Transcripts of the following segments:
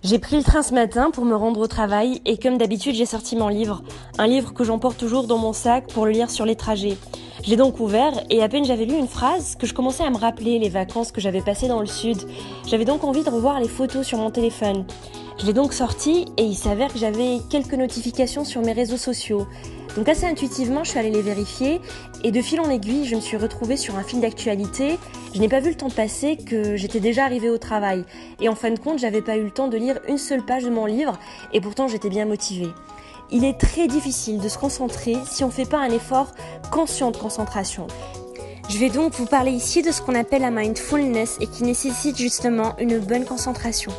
J'ai pris le train ce matin pour me rendre au travail et comme d'habitude j'ai sorti mon livre, un livre que j'emporte toujours dans mon sac pour le lire sur les trajets. Je l'ai donc ouvert et à peine j'avais lu une phrase que je commençais à me rappeler les vacances que j'avais passées dans le sud. J'avais donc envie de revoir les photos sur mon téléphone. Je l'ai donc sorti et il s'avère que j'avais quelques notifications sur mes réseaux sociaux. Donc assez intuitivement, je suis allée les vérifier et de fil en aiguille, je me suis retrouvée sur un fil d'actualité. Je n'ai pas vu le temps passer que j'étais déjà arrivée au travail. Et en fin de compte, j'avais pas eu le temps de lire une seule page de mon livre et pourtant j'étais bien motivée. Il est très difficile de se concentrer si on ne fait pas un effort conscient de concentration. Je vais donc vous parler ici de ce qu'on appelle la mindfulness et qui nécessite justement une bonne concentration.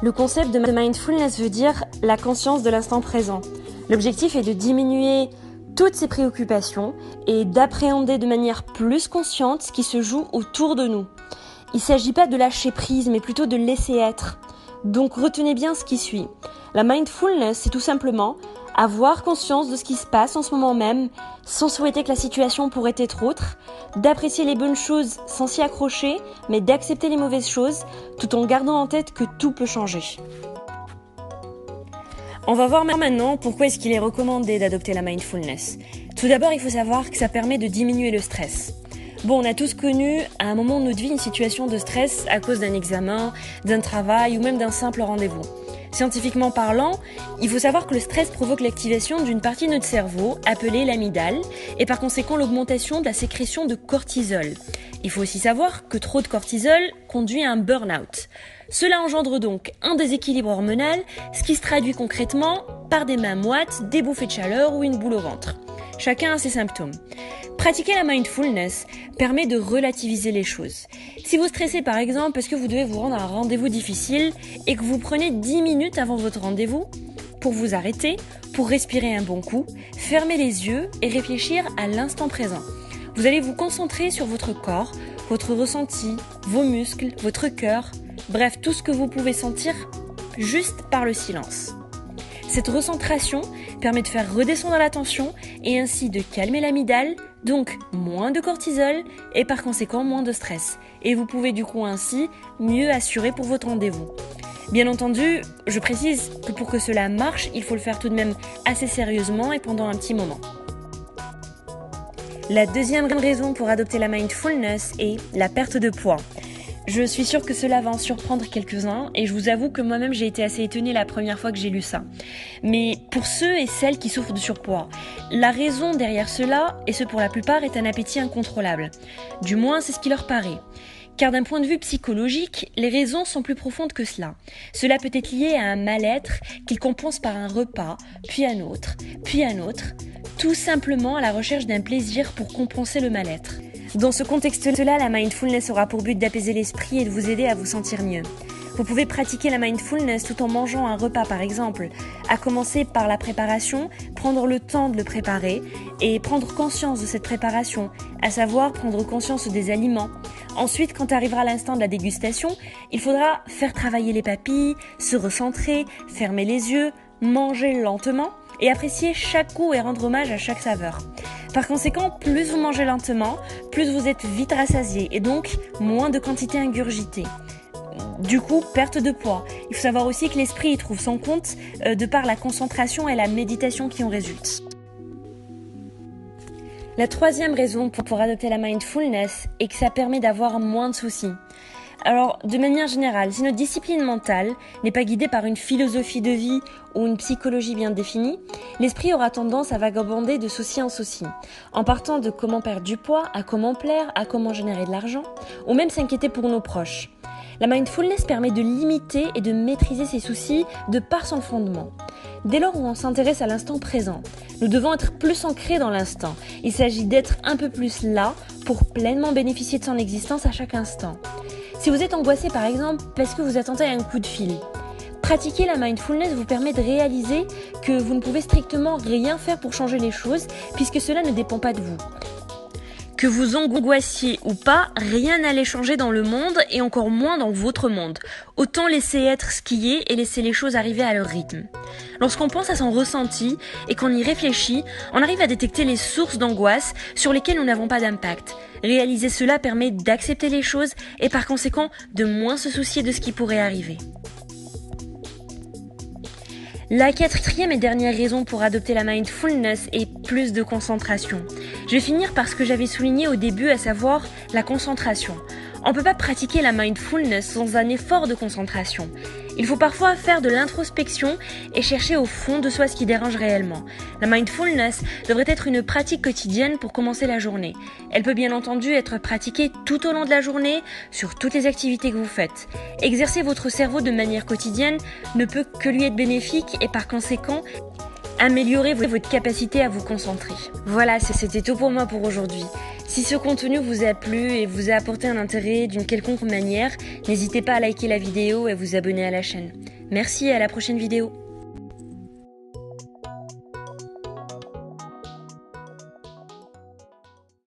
Le concept de mindfulness veut dire la conscience de l'instant présent. L'objectif est de diminuer toutes ces préoccupations et d'appréhender de manière plus consciente ce qui se joue autour de nous. Il ne s'agit pas de lâcher prise, mais plutôt de laisser être. Donc retenez bien ce qui suit. La mindfulness, c'est tout simplement avoir conscience de ce qui se passe en ce moment même, sans souhaiter que la situation pourrait être autre, d'apprécier les bonnes choses sans s'y accrocher, mais d'accepter les mauvaises choses, tout en gardant en tête que tout peut changer. On va voir maintenant pourquoi est-ce qu'il est recommandé d'adopter la mindfulness. Tout d'abord, il faut savoir que ça permet de diminuer le stress. Bon, on a tous connu à un moment de notre vie une situation de stress à cause d'un examen, d'un travail ou même d'un simple rendez-vous. Scientifiquement parlant, il faut savoir que le stress provoque l'activation d'une partie de notre cerveau appelée l'amygdale et par conséquent l'augmentation de la sécrétion de cortisol. Il faut aussi savoir que trop de cortisol conduit à un burn-out. Cela engendre donc un déséquilibre hormonal, ce qui se traduit concrètement par des mains moites, des bouffées de chaleur ou une boule au ventre. Chacun a ses symptômes. Pratiquer la mindfulness permet de relativiser les choses. Si vous stressez par exemple parce que vous devez vous rendre à un rendez-vous difficile et que vous prenez 10 minutes avant votre rendez-vous pour vous arrêter, pour respirer un bon coup, fermer les yeux et réfléchir à l'instant présent. Vous allez vous concentrer sur votre corps, votre ressenti, vos muscles, votre cœur, bref, tout ce que vous pouvez sentir juste par le silence. Cette recentration permet de faire redescendre la tension et ainsi de calmer l'amygdale, donc moins de cortisol et par conséquent moins de stress. Et vous pouvez du coup ainsi mieux assurer pour votre rendez-vous. Bien entendu, je précise que pour que cela marche, il faut le faire tout de même assez sérieusement et pendant un petit moment. La deuxième raison pour adopter la mindfulness est la perte de poids. Je suis sûre que cela va en surprendre quelques-uns et je vous avoue que moi-même j'ai été assez étonnée la première fois que j'ai lu ça. Mais pour ceux et celles qui souffrent de surpoids, la raison derrière cela, et ce pour la plupart, est un appétit incontrôlable. Du moins c'est ce qui leur paraît. Car d'un point de vue psychologique, les raisons sont plus profondes que cela. Cela peut être lié à un mal-être qu'ils compensent par un repas, puis un autre, tout simplement à la recherche d'un plaisir pour compenser le mal-être. Dans ce contexte-là, la mindfulness aura pour but d'apaiser l'esprit et de vous aider à vous sentir mieux. Vous pouvez pratiquer la mindfulness tout en mangeant un repas par exemple, à commencer par la préparation, prendre le temps de le préparer et prendre conscience de cette préparation, à savoir prendre conscience des aliments. Ensuite, quand arrivera l'instant de la dégustation, il faudra faire travailler les papilles, se recentrer, fermer les yeux, manger lentement et apprécier chaque goût et rendre hommage à chaque saveur. Par conséquent, plus vous mangez lentement, plus vous êtes vite rassasié et donc moins de quantité ingurgitée. Du coup, perte de poids. Il faut savoir aussi que l'esprit y trouve son compte de par la concentration et la méditation qui en résultent. La troisième raison pour adopter la mindfulness est que ça permet d'avoir moins de soucis. Alors, de manière générale, si notre discipline mentale n'est pas guidée par une philosophie de vie ou une psychologie bien définie, l'esprit aura tendance à vagabonder de souci en souci, en partant de comment perdre du poids, à comment plaire, à comment générer de l'argent, ou même s'inquiéter pour nos proches. La mindfulness permet de limiter et de maîtriser ces soucis de par son fondement. Dès lors où on s'intéresse à l'instant présent, nous devons être plus ancrés dans l'instant. Il s'agit d'être un peu plus là pour pleinement bénéficier de son existence à chaque instant. Si vous êtes angoissé par exemple parce que vous attendez un coup de fil, pratiquer la mindfulness vous permet de réaliser que vous ne pouvez strictement rien faire pour changer les choses puisque cela ne dépend pas de vous. Que vous angoissiez ou pas, rien n'allait changer dans le monde et encore moins dans votre monde. Autant laisser être ce qui est et laisser les choses arriver à leur rythme. Lorsqu'on pense à son ressenti et qu'on y réfléchit, on arrive à détecter les sources d'angoisse sur lesquelles nous n'avons pas d'impact. Réaliser cela permet d'accepter les choses et par conséquent de moins se soucier de ce qui pourrait arriver. La quatrième et dernière raison pour adopter la mindfulness est plus de concentration. Je vais finir par ce que j'avais souligné au début, à savoir la concentration. On ne peut pas pratiquer la mindfulness sans un effort de concentration. Il faut parfois faire de l'introspection et chercher au fond de soi ce qui dérange réellement. La mindfulness devrait être une pratique quotidienne pour commencer la journée. Elle peut bien entendu être pratiquée tout au long de la journée, sur toutes les activités que vous faites. Exercer votre cerveau de manière quotidienne ne peut que lui être bénéfique et par conséquent, améliorer votre capacité à vous concentrer. Voilà, c'était tout pour moi pour aujourd'hui. Si ce contenu vous a plu et vous a apporté un intérêt d'une quelconque manière, n'hésitez pas à liker la vidéo et à vous abonner à la chaîne. Merci et à la prochaine vidéo.